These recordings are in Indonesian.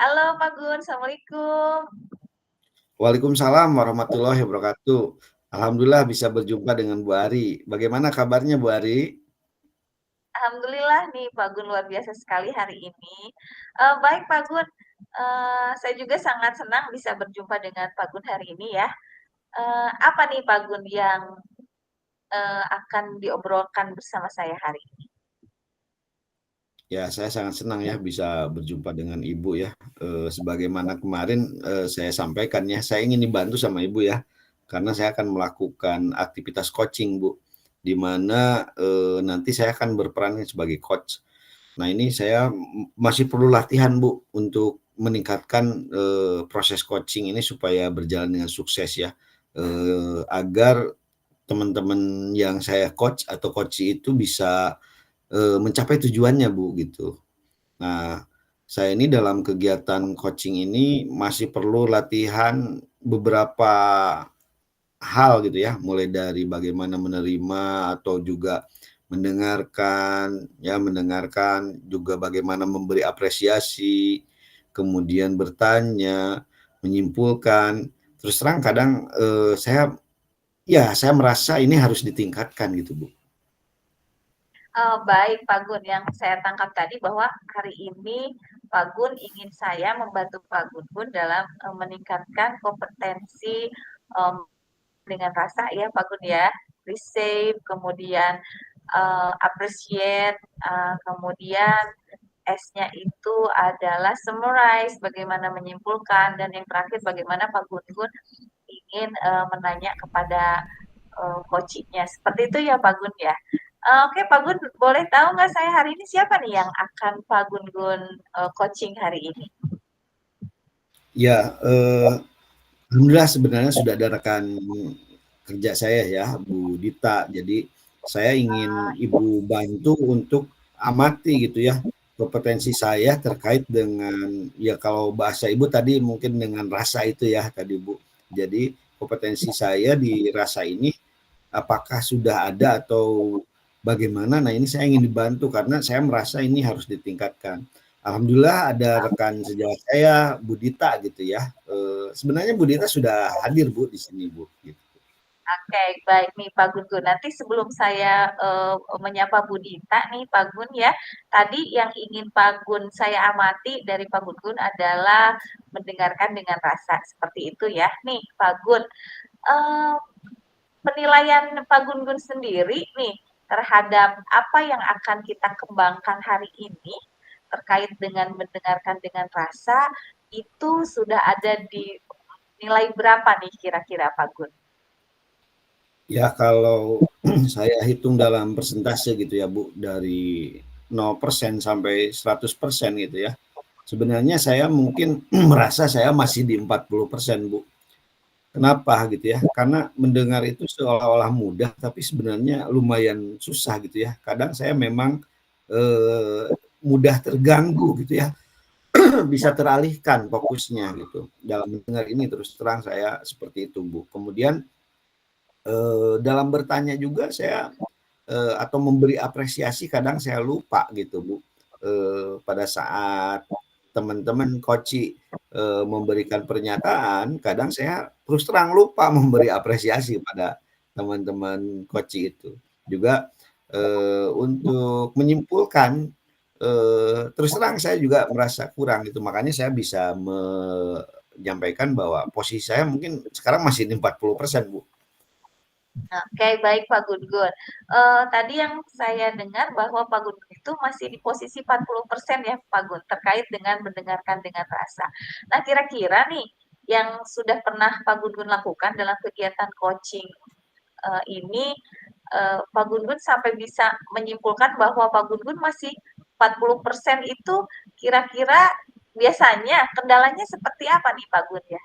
Halo Pak Gun, Assalamualaikum. Waalaikumsalam warahmatullahi wabarakatuh. Alhamdulillah bisa berjumpa dengan Bu Ari. Bagaimana kabarnya Bu Ari? Alhamdulillah nih Pak Gun luar biasa sekali hari ini. Baik Pak Gun, saya juga sangat senang bisa berjumpa dengan Pak Gun hari ini ya. Apa nih Pak Gun yang akan diobrolkan bersama saya hari ini? Ya, saya sangat senang ya bisa berjumpa dengan Ibu ya. Sebagaimana kemarin saya sampaikan ya, saya ingin dibantu sama Ibu ya, karena saya akan melakukan aktivitas coaching Bu, di mana nanti saya akan berperan sebagai coach. Nah ini saya masih perlu latihan Bu untuk meningkatkan proses coaching ini supaya berjalan dengan sukses ya, agar teman-teman yang saya coach atau coach itu bisa mencapai tujuannya Bu gitu. Nah saya ini dalam kegiatan coaching ini masih perlu latihan beberapa hal gitu ya, mulai dari bagaimana menerima atau juga mendengarkan juga bagaimana memberi apresiasi, kemudian bertanya, menyimpulkan. Terus terang kadang saya merasa ini harus ditingkatkan gitu Bu. Baik Pak Gun, yang saya tangkap tadi bahwa hari ini Pak Gun ingin saya membantu Pak Gun dalam meningkatkan kompetensi em, dengan rasa ya Pak Gun ya, receive, kemudian appreciate, kemudian S-nya itu adalah summarize, bagaimana menyimpulkan, dan yang terakhir bagaimana Pak Gun Gun ingin menanya kepada coachingnya. Seperti itu ya Pak Gun ya. Oke Pak Gun, boleh tahu nggak saya hari ini siapa nih yang akan Pak Gun Gun coaching hari ini? Ya, alhamdulillah sebenarnya sudah ada rekan kerja saya ya, Bu Dita. Jadi saya ingin Ibu bantu untuk amati gitu ya kompetensi saya terkait dengan ya kalau bahasa Ibu tadi mungkin dengan rasa itu ya tadi Bu. Jadi kompetensi saya di rasa ini apakah sudah ada atau bagaimana? Nah ini saya ingin dibantu karena saya merasa ini harus ditingkatkan. Alhamdulillah ada rekan sejawat saya Bu Dita gitu ya. Sebenarnya Bu Dita sudah hadir Bu di sini Bu. Gitu. Oke, baik nih Pak Gun Gun. Nanti sebelum saya menyapa Bu Dita nih Pak Gun ya, tadi yang ingin Pak Gun saya amati dari Pak Gun Gun adalah mendengarkan dengan rasa seperti itu ya. Nih Pak Gun, eh, penilaian Pak Gun Gun sendiri nih terhadap apa yang akan kita kembangkan hari ini terkait dengan mendengarkan dengan rasa itu sudah ada di nilai berapa nih kira-kira Pak Gun? Ya kalau saya hitung dalam persentase gitu ya Bu, dari 0% sampai 100% gitu ya. Sebenarnya saya mungkin merasa saya masih di 40% Bu. Kenapa gitu ya? Karena mendengar itu seolah-olah mudah, tapi sebenarnya lumayan susah gitu ya. Kadang saya memang mudah terganggu gitu ya, bisa teralihkan fokusnya gitu. Dalam mendengar ini terus terang saya seperti itu Bu. Kemudian dalam bertanya juga saya atau memberi apresiasi kadang saya lupa gitu Bu. Pada saat teman-teman coach memberikan pernyataan, kadang saya terus terang lupa memberi apresiasi pada teman-teman coach itu. Juga untuk menyimpulkan terus terang saya juga merasa kurang gitu. Makanya saya bisa menyampaikan bahwa posisi saya mungkin sekarang masih di 40% Bu. Oke, baik Pak Gun-Gun. Tadi yang saya dengar bahwa Pak Gun-Gun itu masih di posisi 40% ya Pak Gun, terkait dengan mendengarkan dengan rasa. Nah, kira-kira nih, yang sudah pernah Pak Gun-Gun lakukan dalam kegiatan coaching ini, Pak Gun-Gun sampai bisa menyimpulkan bahwa Pak Gun-Gun masih 40% itu kira-kira biasanya kendalanya seperti apa nih Pak Gun ya?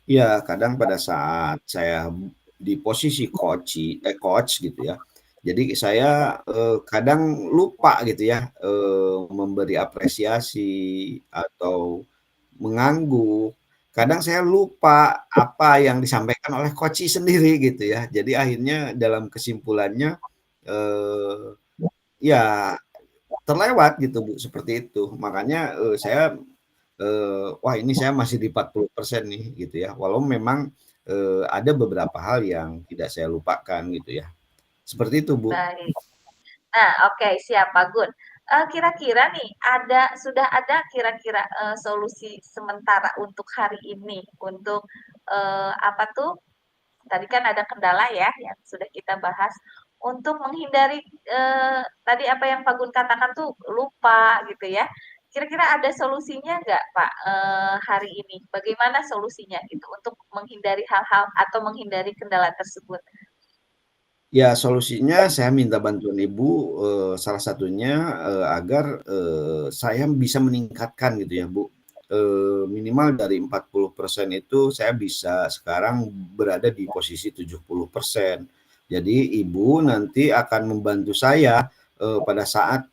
Iya, kadang pada saat saya di posisi coach gitu ya. Jadi saya, kadang lupa gitu ya, memberi apresiasi atau mengangguk. Kadang saya lupa apa yang disampaikan oleh coach sendiri gitu ya. Jadi akhirnya dalam kesimpulannya, ya terlewat gitu Bu, seperti itu. Makanya, saya wah ini saya masih di 40% nih gitu ya. Walau memang, ada beberapa hal yang tidak saya lupakan gitu ya. Seperti itu, Bu. Baik. Nah, oke, siap Pak Gun. Kira-kira nih sudah ada kira-kira, solusi sementara untuk hari ini untuk, apa tuh, tadi kan ada kendala ya yang sudah kita bahas, untuk menghindari, tadi apa yang Pak Gun katakan tuh lupa gitu ya. Kira-kira ada solusinya nggak Pak, hari ini? Bagaimana solusinya gitu untuk menghindari hal-hal atau menghindari kendala tersebut? Ya solusinya saya minta bantuan Ibu, salah satunya, agar, saya bisa meningkatkan gitu ya Bu, minimal dari 40% itu saya bisa sekarang berada di posisi 70%. Jadi Ibu nanti akan membantu saya, pada saat,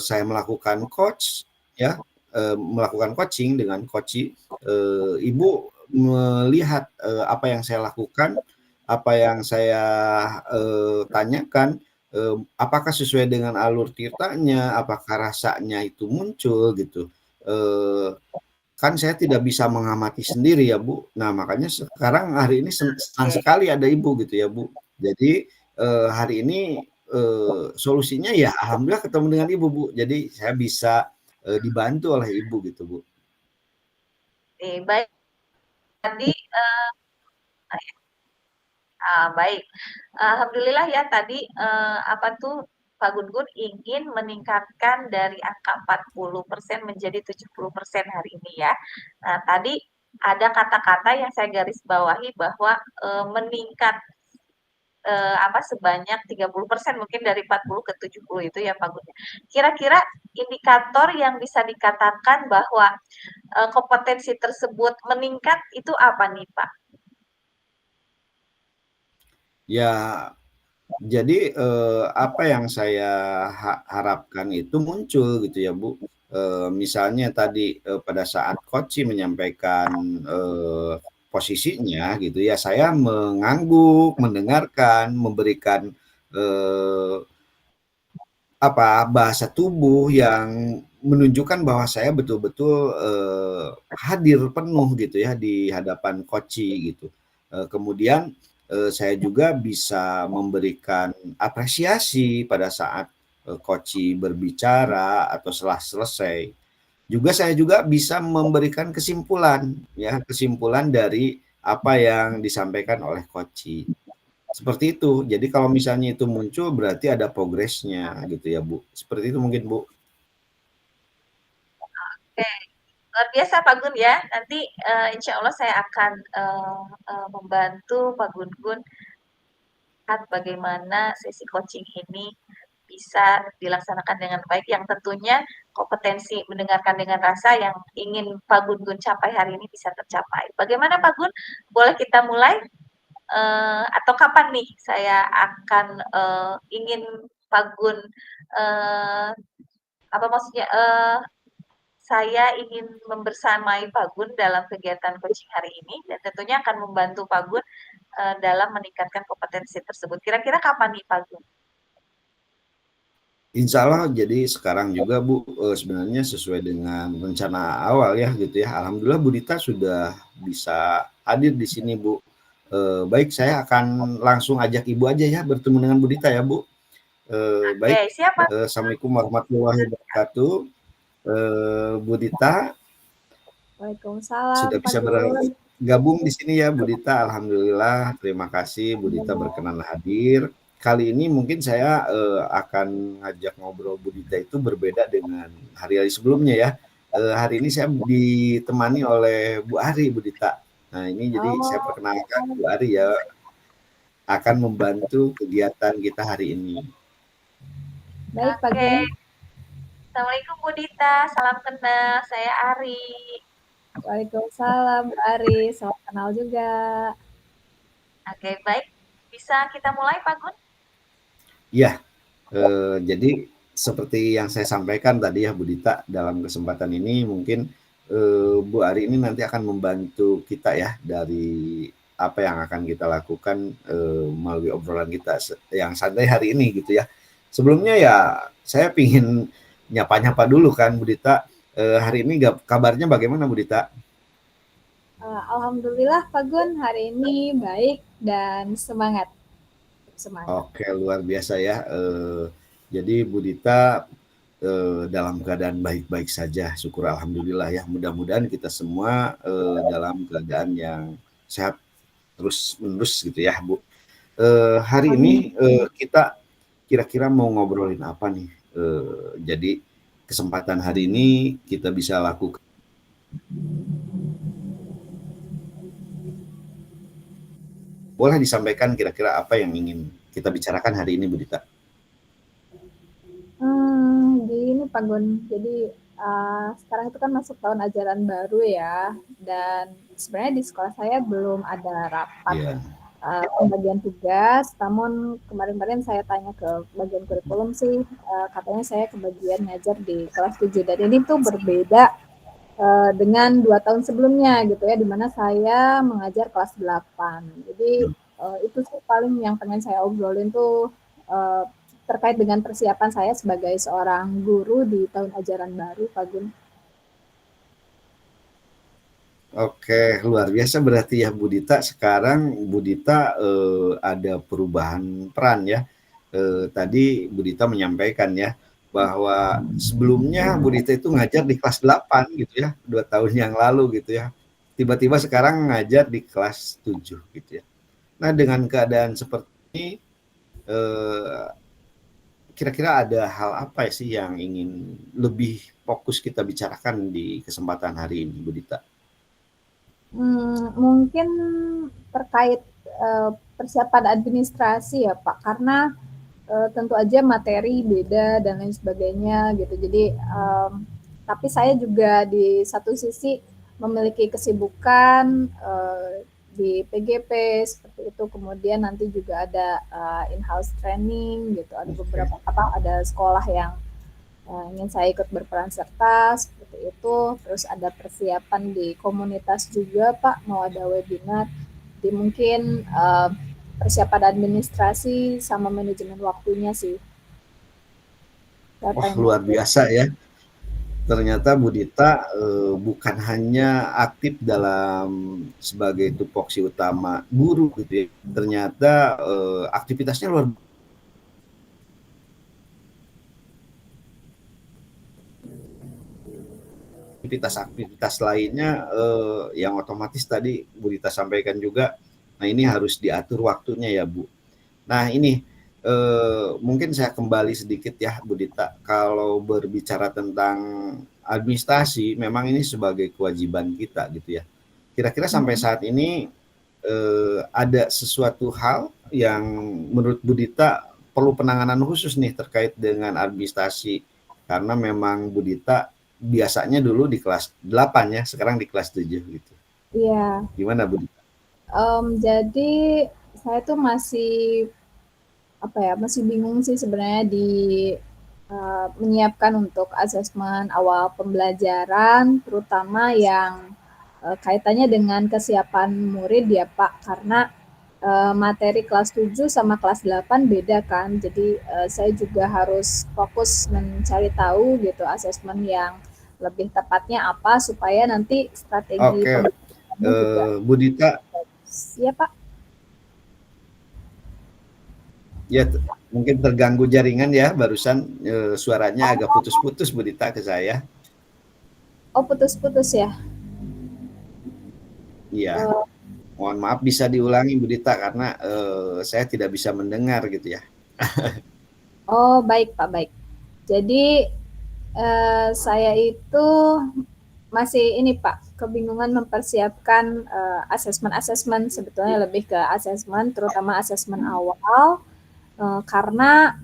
saya melakukan coach ya, melakukan coaching dengan coachee, Ibu melihat, apa yang saya lakukan, apa yang saya, tanyakan, apakah sesuai dengan alur tirtanya, apakah rasanya itu muncul gitu. Kan saya tidak bisa mengamati sendiri ya, Bu. Nah, makanya sekarang hari ini senang Oke. sekali ada Ibu gitu ya, Bu. Jadi, hari ini, solusinya ya alhamdulillah ketemu dengan Ibu, Bu. Jadi saya bisa, dibantu oleh Ibu gitu, Bu. Baik, tadi, baik. Alhamdulillah ya tadi, apa tuh, Pak Gun-Gun ingin meningkatkan dari angka 40% menjadi 70% hari ini ya. Nah, tadi ada kata-kata yang saya garis bawahi bahwa, meningkat, apa, sebanyak 30% mungkin dari 40 ke 70 itu ya Pak Gun ya. Kira-kira indikator yang bisa dikatakan bahwa, kompetensi tersebut meningkat itu apa nih Pak? Ya, jadi, apa yang saya harapkan itu muncul gitu ya, Bu. Misalnya tadi, pada saat coach menyampaikan, posisinya gitu ya, saya mengangguk, mendengarkan, memberikan, eee, bahasa tubuh yang menunjukkan bahwa saya betul-betul, hadir penuh gitu ya di hadapan coach gitu. Kemudian, saya juga bisa memberikan apresiasi pada saat, coach berbicara atau setelah selesai. Juga saya juga bisa memberikan kesimpulan ya, kesimpulan dari apa yang disampaikan oleh coach. Seperti itu. Jadi kalau misalnya itu muncul berarti ada progresnya gitu ya, Bu. Seperti itu mungkin, Bu. Oke. Luar biasa Pak Gun ya. Nanti insya Allah saya akan membantu Pak Gun-Gun lihat bagaimana sesi coaching ini bisa dilaksanakan dengan baik yang tentunya kompetensi mendengarkan dengan rasa yang ingin Pak Gun-Gun capai hari ini bisa tercapai. Bagaimana Pak Gun? Boleh kita mulai atau kapan nih saya akan ingin Pak Gun apa maksudnya saya ingin membersamai Pak Gun dalam kegiatan coaching hari ini dan tentunya akan membantu Pak Gun, dalam meningkatkan kompetensi tersebut. Kira-kira kapan nih Pak Gun? Insya Allah jadi sekarang juga, Bu, sebenarnya sesuai dengan rencana awal ya gitu ya. Alhamdulillah Bu Dita sudah bisa hadir di sini, Bu. Baik saya akan langsung ajak Ibu aja ya bertemu dengan Bu Dita ya, Bu. Oke, Baik, siapa? Assalamualaikum warahmatullahi wabarakatuh. Bu Dita Waalaikumsalam sudah Pak bisa Gun. bergabung di sini ya Bu Dita, alhamdulillah terima kasih Bu Dita berkenan hadir. Kali ini mungkin saya, akan ngajak ngobrol Bu Dita itu berbeda dengan hari-hari sebelumnya ya. Hari ini saya ditemani oleh Bu Ari, Bu Dita. Nah ini jadi saya Oh, perkenalkan Bu Ari ya, akan membantu kegiatan kita hari ini. baik Pak Oke. Gun. Assalamualaikum Bu Dita, salam kenal, saya Ari. Waalaikumsalam Mbak Ari, salam kenal juga. Oke, baik. Bisa kita mulai Pak Gun? Iya, jadi seperti yang saya sampaikan tadi ya Bu Dita, dalam kesempatan ini mungkin, Bu Ari ini nanti akan membantu kita ya dari apa yang akan kita lakukan, melalui obrolan kita yang santai hari ini gitu ya. Sebelumnya ya saya pingin nyapa-nyapa dulu kan Bu Dita, Hari ini kabarnya bagaimana Bu Dita? Alhamdulillah Pak Gun, hari ini baik dan semangat. Oke, luar biasa ya. Jadi Bu Dita dalam keadaan baik-baik saja, syukur alhamdulillah ya. Mudah-mudahan kita semua dalam keadaan yang sehat terus-menerus gitu ya, Bu. Hari ini kita kira-kira mau ngobrolin apa nih? Jadi kesempatan hari ini kita bisa lakukan. Boleh disampaikan kira-kira apa yang ingin kita bicarakan hari ini, Bu Dita? Gini Pak Gun, jadi sekarang itu kan masuk tahun ajaran baru ya, dan sebenarnya di sekolah saya belum ada rapat pembagian tugas, namun kemarin-kemarin saya tanya ke bagian kurikulum sih, katanya saya kebagian ngajar di kelas 7, dan ini tuh berbeda dengan 2 tahun sebelumnya gitu ya, di mana saya mengajar kelas 8. Jadi itu sih paling yang pengen saya obrolin tuh terkait dengan persiapan saya sebagai seorang guru di tahun ajaran baru, Pak Gun. Oke, luar biasa berarti ya Bu Dita. Sekarang Bu Dita ada perubahan peran ya. Tadi Bu Dita menyampaikan ya bahwa sebelumnya Bu Dita itu ngajar di kelas 8 gitu ya, 2 tahun yang lalu gitu ya. Tiba-tiba sekarang ngajar di kelas 7 gitu ya. Nah, dengan keadaan seperti ini kira-kira ada hal apa sih yang ingin lebih fokus kita bicarakan di kesempatan hari ini, Bu Dita? Mungkin terkait persiapan administrasi ya Pak, karena tentu aja materi beda dan lain sebagainya gitu. Jadi tapi saya juga di satu sisi memiliki kesibukan di PGP seperti itu, kemudian nanti juga ada in-house training gitu, ada beberapa ada sekolah yang ingin saya ikut berperan serta seperti itu, terus ada persiapan di komunitas juga Pak, mau ada webinar, jadi mungkin persiapan administrasi sama manajemen waktunya sih. Wah, luar biasa ya. Ternyata Bu Dita bukan hanya aktif dalam sebagai tupoksi utama guru gitu ya. Ternyata aktivitasnya luar biasa. Aktivitas lainnya yang otomatis tadi Bu Dita sampaikan juga. Nah, ini harus diatur waktunya ya, Bu. Nah, ini mungkin saya kembali sedikit ya, Bu Dita. Kalau berbicara tentang administrasi, memang ini sebagai kewajiban kita gitu ya. Kira-kira sampai saat ini ada sesuatu hal yang menurut Bu Dita perlu penanganan khusus nih terkait dengan administrasi, karena memang Bu Dita biasanya dulu di kelas 8 ya, sekarang di kelas 7 gitu. Iya. Gimana Bu Dita? Jadi saya tuh masih masih bingung sih sebenarnya di menyiapkan untuk asesmen awal pembelajaran, terutama yang kaitannya dengan kesiapan murid ya Pak, karena materi kelas 7 sama kelas 8 beda kan, jadi saya juga harus fokus mencari tahu gitu asesmen yang lebih tepatnya apa supaya nanti strategi pembelajarannya juga Bu Dita. Ya Pak. Ya, mungkin terganggu jaringan ya, barusan suaranya agak putus-putus Bu Dita ke saya. Oh, putus-putus ya? Iya. Mohon maaf, bisa diulangi Bu Dita karena saya tidak bisa mendengar gitu ya. Oh, baik Pak, baik. Jadi saya itu masih ini Pak, kebingungan mempersiapkan asesmen sebetulnya lebih ke asesmen, terutama asesmen awal, karena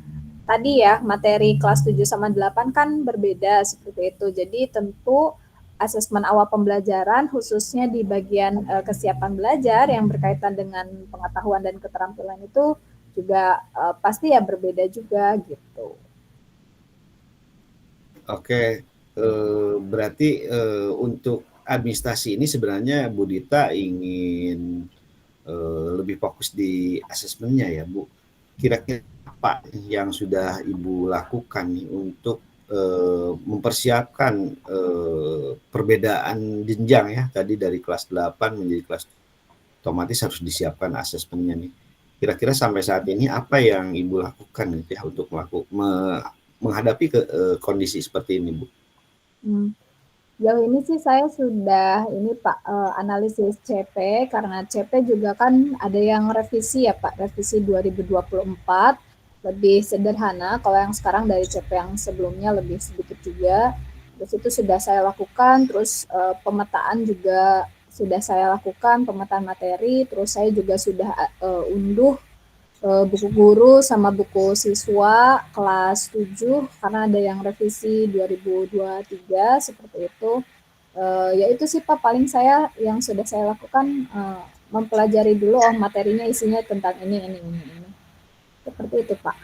tadi ya materi kelas 7 sama 8 kan berbeda seperti itu. Jadi tentu asesmen awal pembelajaran khususnya di bagian kesiapan belajar yang berkaitan dengan pengetahuan dan keterampilan itu juga pasti ya berbeda juga gitu. Oke, berarti untuk administrasi ini sebenarnya Bu Dita ingin lebih fokus di asesmennya ya Bu. Kira-kira apa yang sudah Ibu lakukan nih untuk mempersiapkan perbedaan jenjang ya, tadi dari kelas 8 menjadi kelas, otomatis harus disiapkan asesmennya nih. Kira-kira sampai saat ini apa yang Ibu lakukan gitu ya untuk menghadapi kondisi seperti ini, Bu? Jauh ini sih saya sudah ini Pak analisis CP, karena CP juga kan ada yang revisi ya Pak, revisi 2024 lebih sederhana. Kalau yang sekarang dari CP yang sebelumnya lebih sedikit juga. Terus itu sudah saya lakukan. Terus pemetaan juga sudah saya lakukan, pemetaan materi. Terus saya juga sudah unduh buku guru sama buku siswa kelas 7 karena ada yang revisi 2023 seperti itu. Ya itu sih Pak, paling saya yang sudah saya lakukan mempelajari dulu materinya isinya tentang ini. Seperti itu Pak.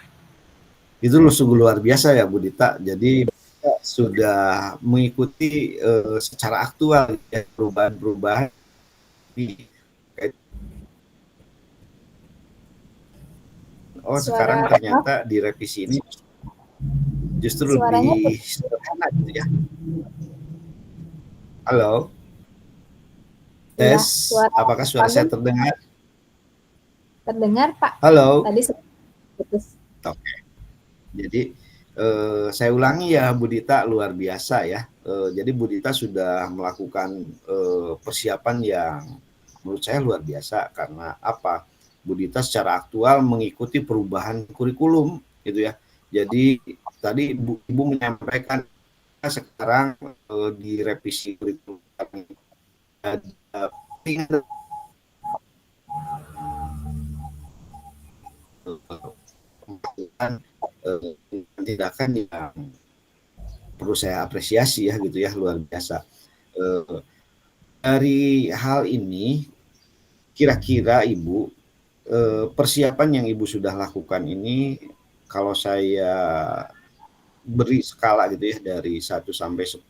Itu sungguh luar biasa ya Bu Dita. Jadi sudah mengikuti secara aktual ya, perubahan-perubahan di sekarang ternyata di revisi ini justru lebih sederhana gitu ya. Halo. Tes, ya, apakah suara saya terdengar? Terdengar Pak. Halo. Tadi putus. Oke. Jadi saya ulangi ya Bu Dita, luar biasa ya. Jadi Bu Dita sudah melakukan persiapan yang menurut saya luar biasa. Karena apa? Bu Dita secara aktual mengikuti perubahan kurikulum gitu ya. Jadi tadi Ibu menyampaikan sekarang di revisi kurikulum ada tindakan yang perlu saya apresiasi ya gitu ya, luar biasa. Dari hal ini kira-kira Ibu persiapan yang Ibu sudah lakukan ini, kalau saya beri skala gitu ya dari 1 sampai 10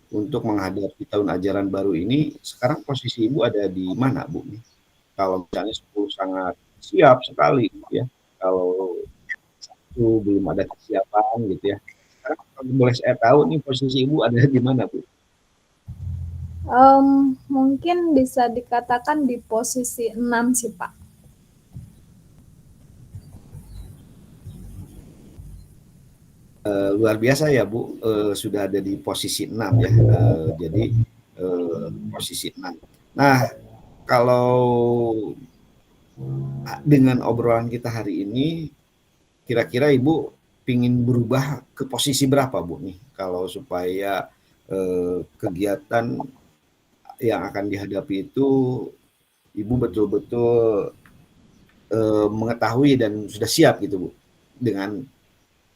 untuk menghadapi tahun ajaran baru ini, sekarang posisi Ibu ada di mana Bu? Kalau misalnya 10 sangat siap sekali gitu ya, kalau 1 belum ada kesiapan gitu ya. Sekarang kalau boleh saya tahu nih posisi Ibu ada di mana Bu? Mungkin bisa dikatakan di posisi 6 sih Pak. Luar biasa ya Bu, sudah ada di posisi 6 ya, jadi posisi 6. Nah, kalau dengan obrolan kita hari ini, kira-kira Ibu pingin berubah ke posisi berapa Bu nih, kalau supaya kegiatan yang akan dihadapi itu Ibu betul-betul mengetahui dan sudah siap gitu Bu. Dengan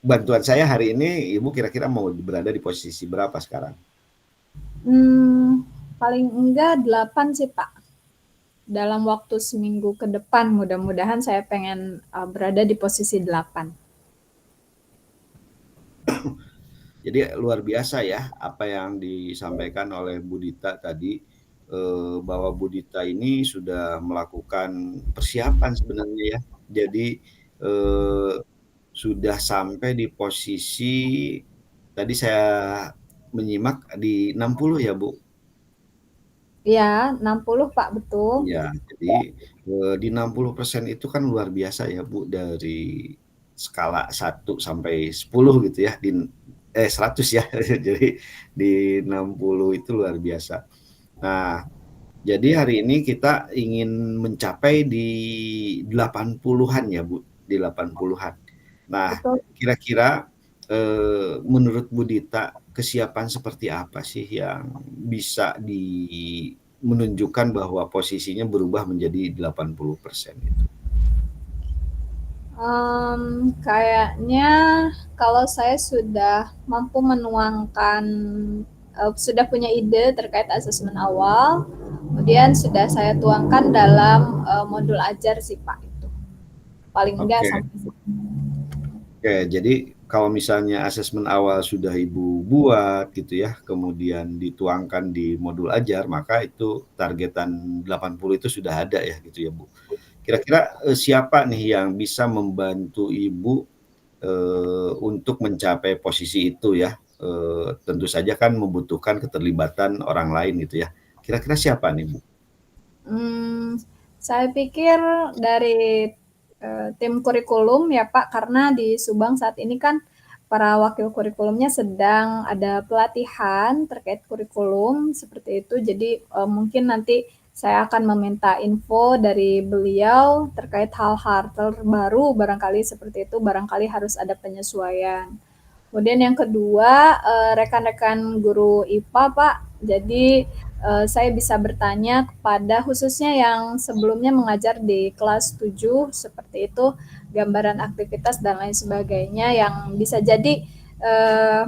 bantuan saya hari ini, Ibu kira-kira mau berada di posisi berapa sekarang? Paling enggak 8 sih Pak. Dalam waktu seminggu ke depan, mudah-mudahan saya pengen berada di posisi 8. Jadi luar biasa ya apa yang disampaikan oleh Bu Dita tadi, bahwa Bu Dita ini sudah melakukan persiapan sebenarnya ya. Jadi sudah sampai di posisi, tadi saya menyimak di 60 ya Bu? Iya, 60 Pak, betul. Ya, jadi di 60% itu kan luar biasa ya Bu, dari skala 1 sampai 10 gitu ya, 100 ya, jadi di 60 itu luar biasa. Nah, jadi hari ini kita ingin mencapai di 80-an ya Bu, di 80-an. Nah, kira-kira menurut Bu Dita, kesiapan seperti apa sih yang bisa menunjukkan bahwa posisinya berubah menjadi 80% itu? Kayaknya kalau saya sudah mampu menuangkan, sudah punya ide terkait asesmen awal, kemudian sudah saya tuangkan dalam modul ajar sih Pak itu. Paling enggak sampai situ. Oke, jadi kalau misalnya asesmen awal sudah Ibu buat gitu ya, kemudian dituangkan di modul ajar, maka itu targetan 80 itu sudah ada ya gitu ya Bu. Kira-kira siapa nih yang bisa membantu Ibu untuk mencapai posisi itu ya. Tentu saja kan membutuhkan keterlibatan orang lain gitu ya. Kira-kira siapa nih Bu? Saya pikir dari tim kurikulum ya Pak, karena di Subang saat ini kan para wakil kurikulumnya sedang ada pelatihan terkait kurikulum seperti itu. Jadi mungkin nanti saya akan meminta info dari beliau terkait hal-hal terbaru barangkali seperti itu, barangkali harus ada penyesuaian. Kemudian yang kedua, rekan-rekan guru IPA, Pak. Jadi saya bisa bertanya kepada khususnya yang sebelumnya mengajar di kelas 7 seperti itu, gambaran aktivitas dan lain sebagainya yang bisa jadi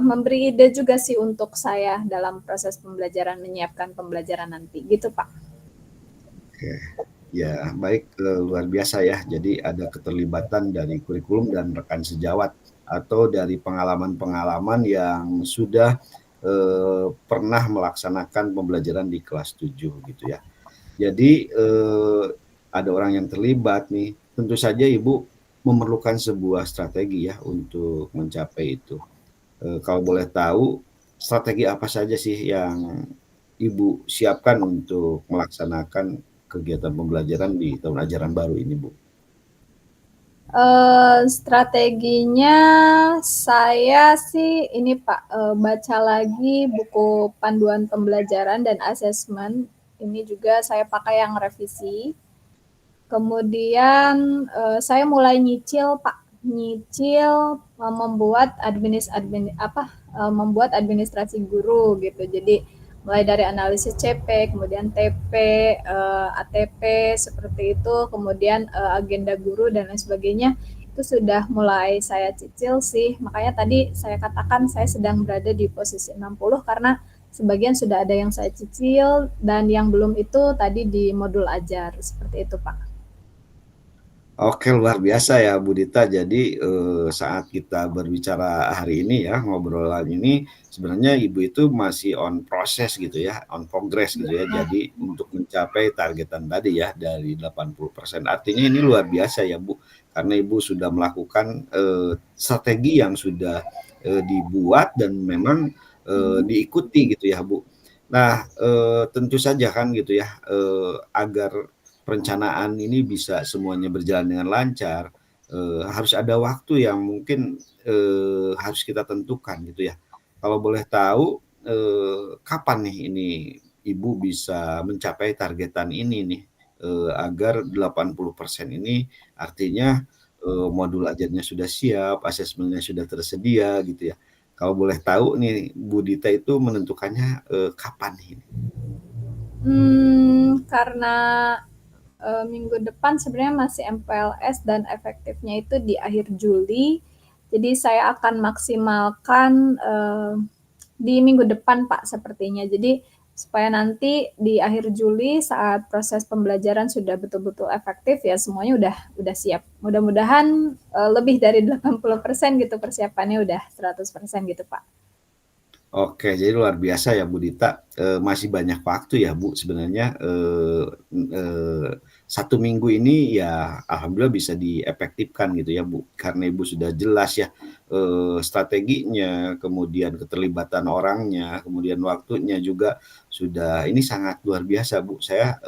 memberi ide juga sih untuk saya dalam proses pembelajaran, menyiapkan pembelajaran nanti. Gitu, Pak. Oke. Ya, baik, luar biasa ya. Jadi ada keterlibatan dari kurikulum dan rekan sejawat atau dari pengalaman-pengalaman yang sudah pernah melaksanakan pembelajaran di kelas 7 gitu ya. Jadi ada orang yang terlibat nih. Tentu saja Ibu memerlukan sebuah strategi ya untuk mencapai itu. Kalau boleh tahu, strategi apa saja sih yang Ibu siapkan untuk melaksanakan kegiatan pembelajaran di tahun ajaran baru ini, Bu? Strateginya saya sih ini Pak, baca lagi buku panduan pembelajaran dan asesmen. Ini juga saya pakai yang revisi. Kemudian saya mulai nyicil Pak, membuat membuat administrasi guru gitu. Jadi mulai dari analisis CP, kemudian TP, ATP seperti itu, kemudian agenda guru dan lain sebagainya, itu sudah mulai saya cicil sih. Makanya tadi saya katakan saya sedang berada di posisi 60 karena sebagian sudah ada yang saya cicil dan yang belum itu tadi di modul ajar, seperti itu Pak. Oke, luar biasa ya Bu Dita. Jadi saat kita berbicara hari ini ya, ngobrolan ini sebenarnya Ibu itu masih on proses gitu ya, on progress gitu ya. Jadi untuk mencapai targetan tadi ya dari 80%. Artinya ini luar biasa ya Bu, karena Ibu sudah melakukan strategi yang sudah dibuat dan memang diikuti gitu ya Bu. Nah, tentu saja kan gitu ya, agar perencanaan ini bisa semuanya berjalan dengan lancar, harus ada waktu yang mungkin harus kita tentukan gitu ya. Kalau boleh tahu, kapan nih ini Ibu bisa mencapai targetan ini nih, agar 80% ini artinya modul ajarnya sudah siap, asesmennya sudah tersedia gitu ya. Kalau boleh tahu nih Bu Dita itu menentukannya kapan ini? Karena minggu depan sebenarnya masih MPLS dan efektifnya itu di akhir Juli. Jadi saya akan maksimalkan di minggu depan Pak sepertinya. Jadi supaya nanti di akhir Juli saat proses pembelajaran sudah betul-betul efektif ya semuanya udah siap. Mudah-mudahan lebih dari 80% gitu persiapannya udah 100% gitu Pak. Oke, jadi luar biasa ya Bu Dita, masih banyak waktu ya Bu sebenarnya, 1 minggu ini ya alhamdulillah bisa diefektifkan gitu ya Bu, karena Ibu sudah jelas ya, strateginya, kemudian keterlibatan orangnya, kemudian waktunya juga sudah ini sangat luar biasa Bu. Saya,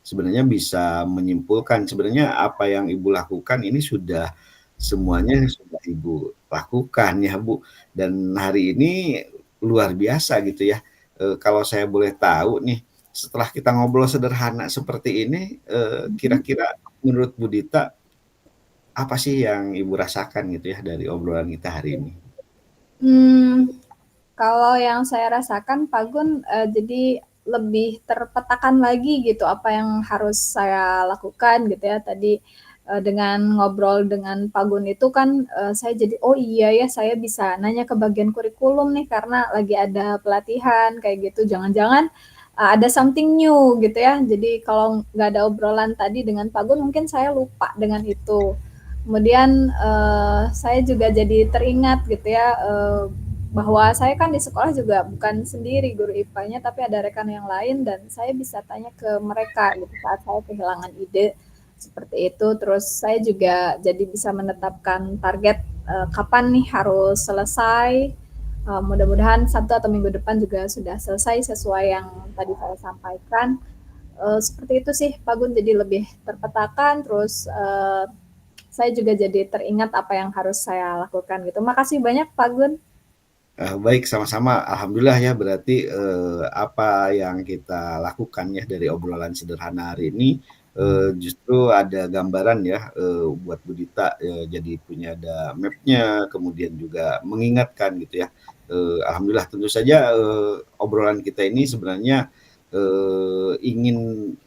sebenarnya bisa menyimpulkan sebenarnya apa yang Ibu lakukan ini semuanya sudah Ibu lakukan ya Bu, dan hari ini luar biasa gitu ya. Kalau saya boleh tahu nih, setelah kita ngobrol sederhana seperti ini, kira-kira menurut Bu Dita, apa sih yang Ibu rasakan gitu ya dari obrolan kita hari ini? Kalau yang saya rasakan Pak Gun, jadi lebih terpetakan lagi gitu apa yang harus saya lakukan gitu ya. Tadi dengan ngobrol dengan Pak Gun itu kan saya jadi oh iya ya saya bisa nanya ke bagian kurikulum nih karena lagi ada pelatihan kayak gitu. Jangan-jangan ada something new gitu ya. Jadi kalau nggak ada obrolan tadi dengan Pak Gun mungkin saya lupa dengan itu. Kemudian saya juga jadi teringat gitu ya bahwa saya kan di sekolah juga bukan sendiri guru IPA-nya, tapi ada rekan yang lain dan saya bisa tanya ke mereka gitu saat saya kehilangan ide seperti itu. Terus saya juga jadi bisa menetapkan target kapan nih harus selesai. Mudah-mudahan Sabtu atau minggu depan juga sudah selesai sesuai yang tadi saya sampaikan. Seperti itu sih Pak Gun, jadi lebih terpetakan, terus saya juga jadi teringat apa yang harus saya lakukan gitu. Makasih banyak Pak Gun. Baik, sama-sama. Alhamdulillah ya, berarti apa yang kita lakukan ya dari obrolan sederhana hari ini justru ada gambaran ya buat Bu Dita, jadi punya ada map-nya, kemudian juga mengingatkan gitu ya. Alhamdulillah, tentu saja obrolan kita ini sebenarnya ingin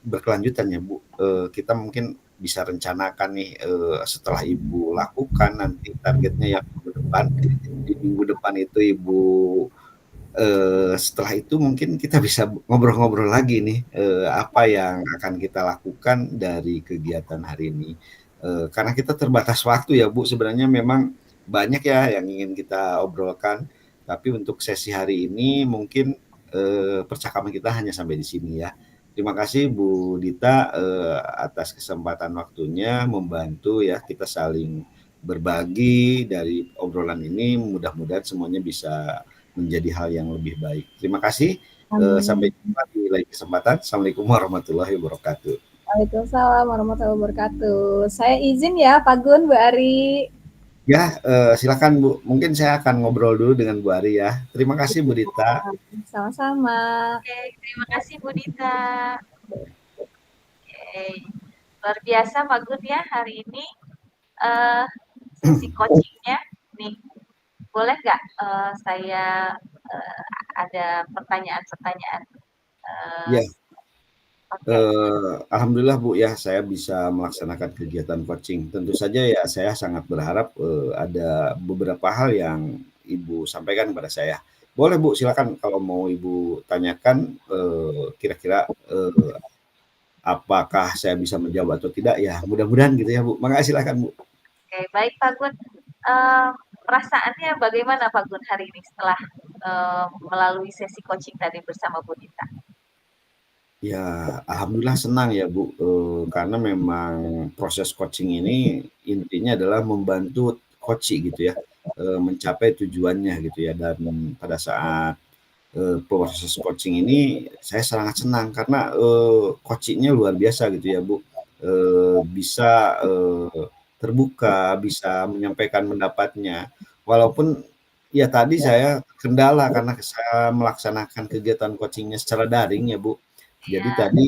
berkelanjutan ya Bu. Kita mungkin bisa rencanakan nih setelah Ibu lakukan nanti targetnya yang minggu depan. Di minggu depan itu Ibu setelah itu mungkin kita bisa ngobrol-ngobrol lagi nih apa yang akan kita lakukan dari kegiatan hari ini. Karena kita terbatas waktu ya Bu, sebenarnya memang banyak ya yang ingin kita obrolkan, tapi untuk sesi hari ini mungkin percakapan kita hanya sampai di sini ya. Terima kasih Bu Dita atas kesempatan waktunya membantu ya kita saling berbagi dari obrolan ini, mudah-mudahan semuanya bisa menjadi hal yang lebih baik. Terima kasih. Sampai jumpa di lain kesempatan. Assalamualaikum warahmatullahi wabarakatuh. Waalaikumsalam warahmatullahi wabarakatuh. Saya izin ya Pak Gun, Bu Ari. Ya, silakan Bu. Mungkin saya akan ngobrol dulu dengan Bu Ari ya. Terima kasih Bu Dita. Sama-sama. Oke, terima kasih Bu Dita. Oke, luar biasa Pak Gun ya hari ini sesi coachingnya nih. Boleh nggak saya ada pertanyaan-pertanyaan? Ya. Okay. Alhamdulillah Bu ya, saya bisa melaksanakan kegiatan coaching. Tentu saja ya saya sangat berharap ada beberapa hal yang Ibu sampaikan kepada saya. Boleh Bu, silakan kalau mau Ibu tanyakan kira-kira apakah saya bisa menjawab atau tidak ya, mudah-mudahan gitu ya Bu. Makasih, silakan Bu. Oke, baik Pak Gun. Perasaannya bagaimana Pak Gun hari ini setelah melalui sesi coaching tadi bersama Bu Dita? Ya, alhamdulillah senang ya Bu, karena memang proses coaching ini intinya adalah membantu coach gitu ya, mencapai tujuannya gitu ya. Dan pada saat proses coaching ini saya sangat senang karena coachingnya luar biasa gitu ya Bu, bisa terbuka, bisa menyampaikan pendapatnya. Walaupun ya tadi saya kendala karena saya melaksanakan kegiatan coachingnya secara daring ya Bu. Jadi tadi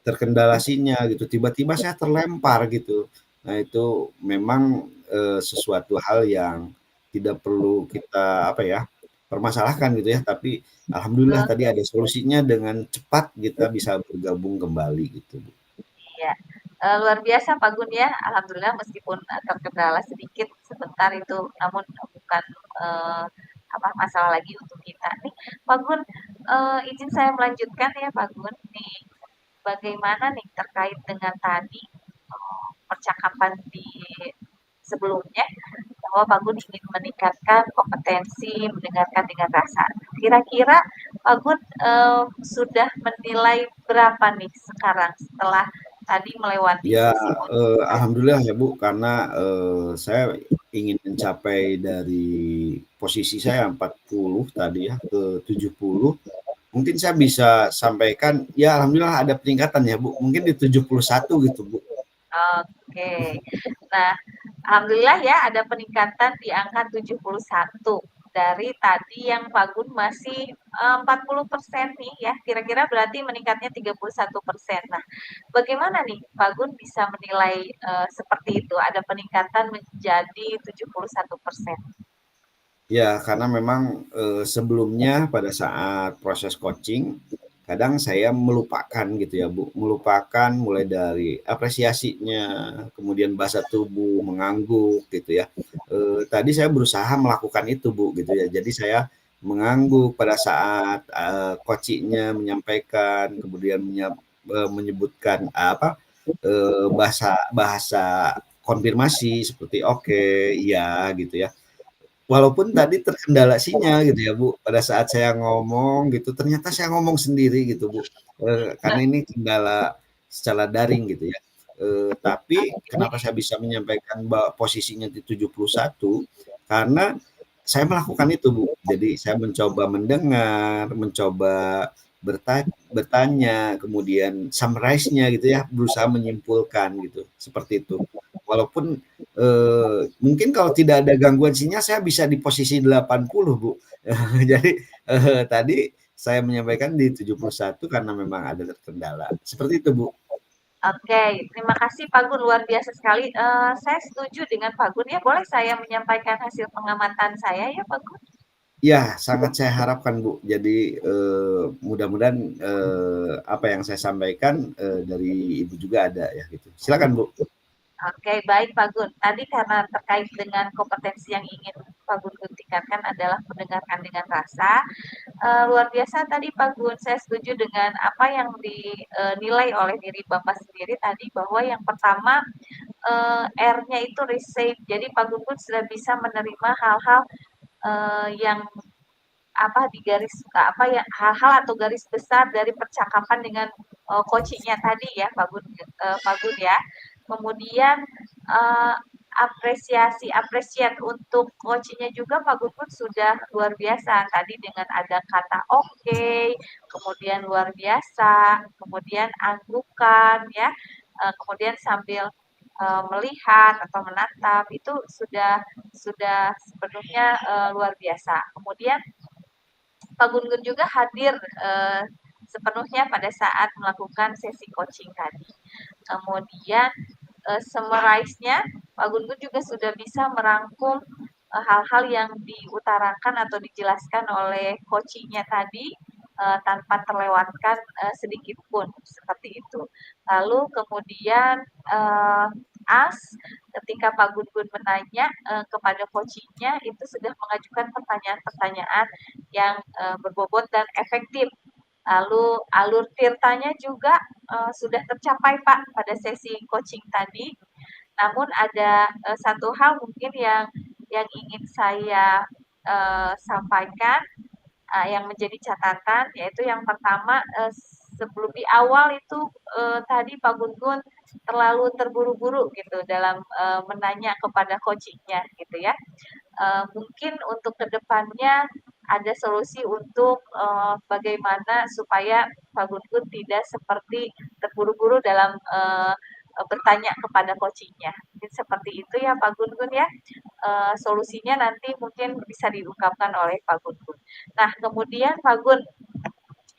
terkendala sinyal gitu, tiba-tiba saya terlempar gitu. Nah itu memang sesuatu hal yang tidak perlu kita permasalahkan gitu ya. Tapi alhamdulillah tadi ada solusinya, dengan cepat kita bisa bergabung kembali gitu. Iya, luar biasa Pak Gun ya. Alhamdulillah meskipun terkendala sedikit sebentar itu, namun bukan masalah lagi untuk kita nih. Pak Gun, izin saya melanjutkan ya Pak Gun nih. Bagaimana nih terkait dengan tadi percakapan di sebelumnya bahwa Pak Gun ingin meningkatkan kompetensi mendengarkan dengan rasa. Kira-kira Pak Gun sudah menilai berapa nih sekarang setelah tadi melewati ya sesi alhamdulillah ya Bu, karena saya ingin mencapai dari posisi saya 40 tadi ya ke 70. Mungkin saya bisa sampaikan ya alhamdulillah ada peningkatan ya Bu, mungkin di 71 gitu Bu. Oke. Nah, alhamdulillah ya ada peningkatan di angka 71 dari tadi yang Pak Gun masih 40% nih ya, kira-kira berarti meningkatnya 31%. Nah, bagaimana nih Pak Gun bisa menilai seperti itu, ada peningkatan menjadi 71%? Ya, karena memang sebelumnya pada saat proses coaching, kadang saya melupakan gitu ya Bu, melupakan mulai dari apresiasinya, kemudian bahasa tubuh, mengangguk gitu ya. Tadi saya berusaha melakukan itu Bu gitu ya. Jadi saya mengangguk pada saat coachingnya menyampaikan, kemudian menyebutkan bahasa konfirmasi seperti oke, iya gitu ya. Walaupun tadi terkendala sinyal gitu ya Bu, pada saat saya ngomong gitu, ternyata saya ngomong sendiri gitu Bu, karena ini kendala secara daring gitu ya. Tapi kenapa saya bisa menyampaikan posisinya di 71, karena saya melakukan itu, Bu. Jadi saya mencoba mendengar, mencoba bertanya, kemudian summarize-nya gitu ya, berusaha menyimpulkan gitu, seperti itu. Walaupun mungkin kalau tidak ada gangguan sinyal saya bisa di posisi 80, Bu. Jadi tadi saya menyampaikan di 71 karena memang ada terkendala. Seperti itu, Bu. Oke, terima kasih Pak Gun, luar biasa sekali. Saya setuju dengan Pak Gun ya, boleh saya menyampaikan hasil pengamatan saya ya Pak Gun? Ya, sangat saya harapkan, Bu. Jadi mudah-mudahan apa yang saya sampaikan dari Ibu juga ada ya gitu. Silakan, Bu. Oke, baik Pak Gun. Tadi karena terkait dengan kompetensi yang ingin Pak Gun tingkatkan adalah mendengarkan dengan rasa. Luar biasa tadi Pak Gun, saya setuju dengan apa yang dinilai oleh diri Bapak sendiri tadi bahwa yang pertama R-nya itu reshape. Jadi Pak Gun sudah bisa menerima hal-hal yang di garis hal-hal atau garis besar dari percakapan dengan coachingnya tadi ya Pak Gun ya. Kemudian apresiat untuk coachingnya juga Pak Gun sudah luar biasa tadi dengan ada kata oke, kemudian luar biasa, kemudian anggukan ya, kemudian sambil melihat atau menatap itu sudah sepenuhnya luar biasa. Kemudian Pak Gun juga hadir sepenuhnya pada saat melakukan sesi coaching tadi. Kemudian summarize-nya Pak Gun juga sudah bisa merangkum hal-hal yang diutarakan atau dijelaskan oleh coachingnya tadi tanpa terlewatkan sedikit pun seperti itu. Lalu kemudian As ketika Pak Gun menanya kepada coachingnya itu sudah mengajukan pertanyaan-pertanyaan yang berbobot dan efektif. Lalu alur tirtanya juga sudah tercapai Pak pada sesi coaching tadi. Namun ada satu hal mungkin yang ingin saya sampaikan yang menjadi catatan yaitu yang pertama sebelum di awal itu tadi Pak Gun terlalu terburu-buru gitu dalam menanya kepada coachingnya gitu ya. Mungkin untuk kedepannya ada solusi untuk bagaimana supaya Pak Gun tidak seperti terburu-buru dalam bertanya kepada coachingnya. Mungkin seperti itu ya Pak Gun ya. Solusinya nanti mungkin bisa diungkapkan oleh Pak Gun. Nah, kemudian Pak Gun,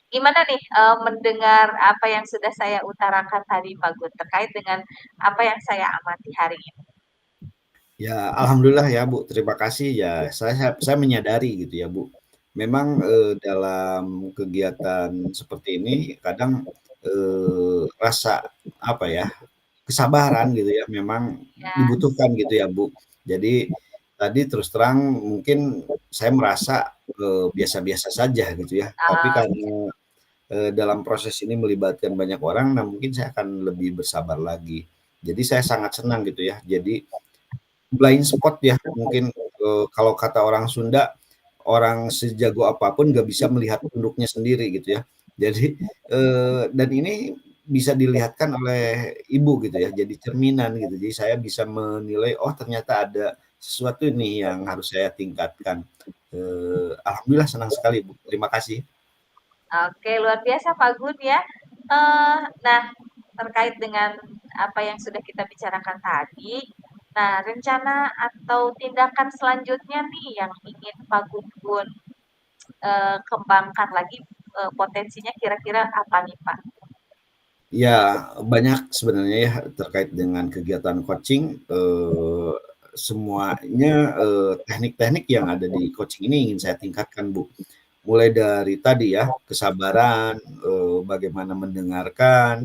gimana nih mendengar apa yang sudah saya utarakan tadi Pak Gun terkait dengan apa yang saya amati hari ini? Ya, alhamdulillah ya Bu, terima kasih ya. Saya menyadari gitu ya Bu. Memang dalam kegiatan seperti ini kadang rasa apa ya, kesabaran gitu ya memang Ya, dibutuhkan gitu ya Bu. Jadi tadi terus terang mungkin saya merasa biasa-biasa saja gitu ya. Tapi karena dalam proses ini melibatkan banyak orang, nah mungkin saya akan lebih bersabar lagi. Jadi saya sangat senang gitu ya. Jadi blind spot ya mungkin kalau kata orang Sunda, orang sejago apapun nggak bisa melihat tunduknya sendiri gitu ya. Jadi dan ini bisa dilihatkan oleh ibu gitu ya, jadi cerminan gitu. Jadi saya bisa menilai, oh ternyata ada sesuatu nih yang harus saya tingkatkan. Alhamdulillah senang sekali Bu, terima kasih. oke luar biasa Pak Gun ya. Nah, terkait dengan apa yang sudah kita bicarakan tadi, nah rencana atau tindakan selanjutnya nih yang ingin Pak Gun kembangkan lagi potensinya kira-kira apa nih Pak? Ya, banyak sebenarnya ya terkait dengan kegiatan coaching, semuanya, teknik-teknik yang ada di coaching ini ingin saya tingkatkan, Bu. Mulai dari tadi ya, kesabaran, bagaimana mendengarkan,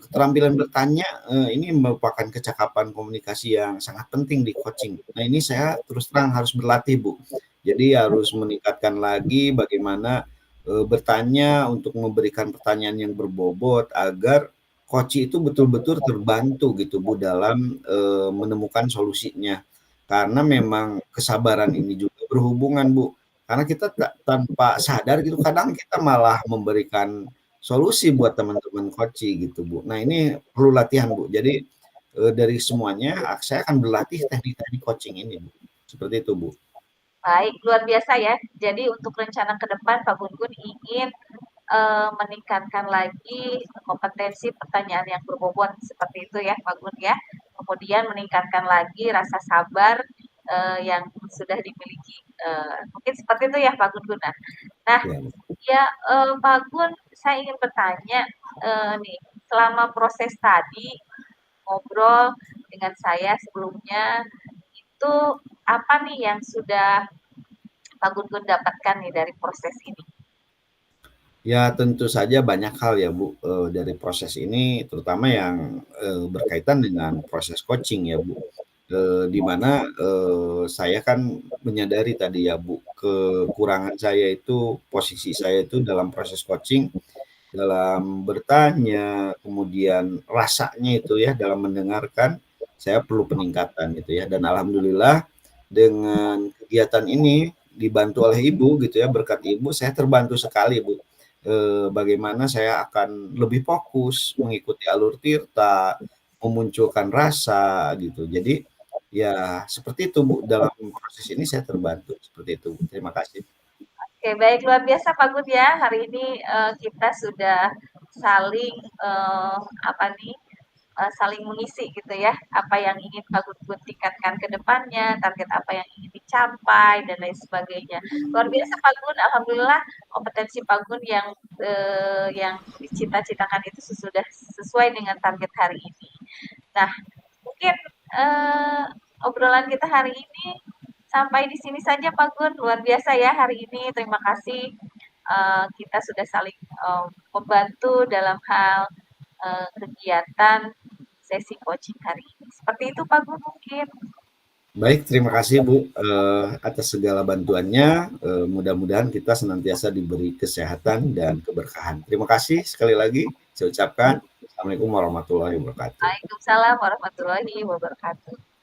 keterampilan bertanya, ini merupakan kecakapan komunikasi yang sangat penting di coaching. Nah, ini saya terus terang harus berlatih, Bu. Jadi harus meningkatkan lagi bagaimana bertanya untuk memberikan pertanyaan yang berbobot agar coach itu betul-betul terbantu gitu Bu dalam menemukan solusinya. Karena memang kesabaran ini juga berhubungan Bu. Karena kita tanpa sadar gitu kadang kita malah memberikan solusi buat teman-teman coaching gitu, Bu. Nah, ini perlu latihan, Bu. Jadi dari semuanya saya akan berlatih teknik-teknik coaching ini, Bu. Seperti itu, Bu. Baik, luar biasa ya. Jadi untuk rencana ke depan Pak Gun-Gun ingin meningkatkan lagi kompetensi pertanyaan yang berbobot seperti itu ya Pak Gun ya. Kemudian meningkatkan lagi rasa sabar yang sudah dimiliki. Mungkin seperti itu ya Pak Gun-Gun. Nah, Ya, Bu. ya Pak Gun, saya ingin bertanya nih, selama proses tadi ngobrol dengan saya sebelumnya itu apa nih yang sudah Pak Gun-Gun dapatkan nih dari proses ini? Ya tentu saja banyak hal ya Bu, dari proses ini terutama yang, berkaitan dengan proses coaching ya Bu, di mana, saya kan menyadari tadi ya Bu, kekurangan saya itu, posisi saya itu dalam proses coaching, dalam bertanya, kemudian rasanya itu ya dalam mendengarkan, saya perlu peningkatan gitu ya dan alhamdulillah dengan kegiatan ini dibantu oleh Ibu gitu ya, berkat Ibu saya terbantu sekali Bu. Bagaimana saya akan lebih fokus mengikuti alur tirta, memunculkan rasa gitu. Jadi ya seperti itu Bu, dalam proses ini saya terbantu seperti itu. Terima kasih. Oke, baik luar biasa Pak Gun ya. Hari ini kita sudah saling apa nih saling mengisi gitu ya. Apa yang ingin Pak Gun tingkatkan ke depannya, target apa yang ingin dicapai dan lain sebagainya. Luar biasa Pak Gun, alhamdulillah kompetensi Pak Gun yang dicita-citakan itu sudah sesuai dengan target hari ini. Nah, mungkin obrolan kita hari ini sampai di sini saja Pak Gun. Luar biasa ya hari ini. Terima kasih kita sudah saling membantu dalam hal kegiatan sesi coaching hari ini. Seperti itu Pak Gun mungkin. Baik, terima kasih Bu, atas segala bantuannya, mudah-mudahan kita senantiasa diberi kesehatan dan keberkahan. Terima kasih sekali lagi saya ucapkan. Assalamualaikum warahmatullahi wabarakatuh. Waalaikumsalam warahmatullahi wabarakatuh.